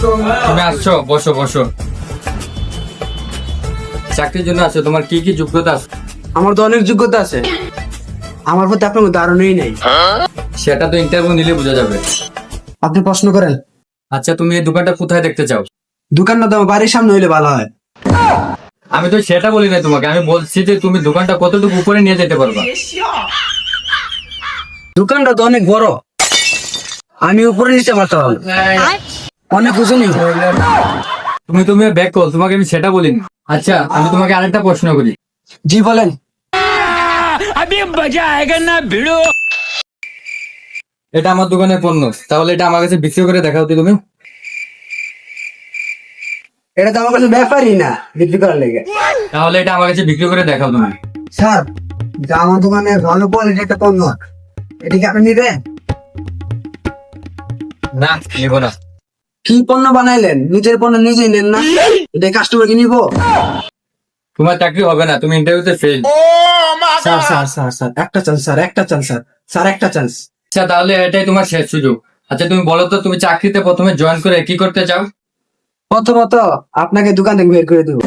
তুমি আসছো, বসো বসো। চাকরির জন্য আসছো, তোমার কি কি যোগ্যতা আছে? আমার তো অনেক যোগ্যতা আছে, আমার প্রতি আপনার ধারণাই নাই। সেটা তো ইন্টারভিউ নিলে বোঝা যাবে। আপনি প্রশ্ন করেন। আচ্ছা, তুমি এই দোকানটা কোথায় দেখতে চাও? দোকানটা তো আমার বাড়ির সামনে হইলে ভালো হয়। আমি তো সেটা বলি না তোমাকে, আমি বলছি যে তুমি দোকানটা কতটুকু উপরে নিয়ে যেতে পারবা। দোকানটা তো অনেক বড়, আমি উপরে নিতে পারতাম, অনেক উঁচু নেই। তুমি তুমি ব্যাক কল, তোমাকে আমি সেটা বলিনি। আচ্ছা, আমি তোমাকে আরেকটা প্রশ্ন করি। জি বলেন। এটা আমার দোকানের পণ্য, তাহলে এটা আমার কাছে বিক্রি করে দেখাও তো তুমি। এটা তো আমার কাছে ব্যাপারই না বিক্রি করার লেগে। তাহলে এটা আমার কাছে বিক্রি করে দেখাও তুমি। স্যার, যা আমার দোকানে ভালো কোয়ালিটি একটা পণ্য, এটা কি আপনি নিবেন? না, নিব না। কি পণ্য বানাইলেন? নিজের পণ্য নিজেই নেন না, এটা কাস্টমার কি নিবো? তোমার চাকরি হবে না, তুমি ইন্টারভিউতে fail. Sir sir sir sir একটা চান্স, স্যার একটা চান্স, স্যার স্যার একটা চান্স। আচ্ছা, তাহলে এটাই তোমার শেষ সুযোগ। আচ্ছা, তুমি বলো তো, তুমি চাকরিতে প্রথমে জয়েন করে কি করতে চাও? প্রথমত আপনাকে দোকান থেকে বের করে দেবো।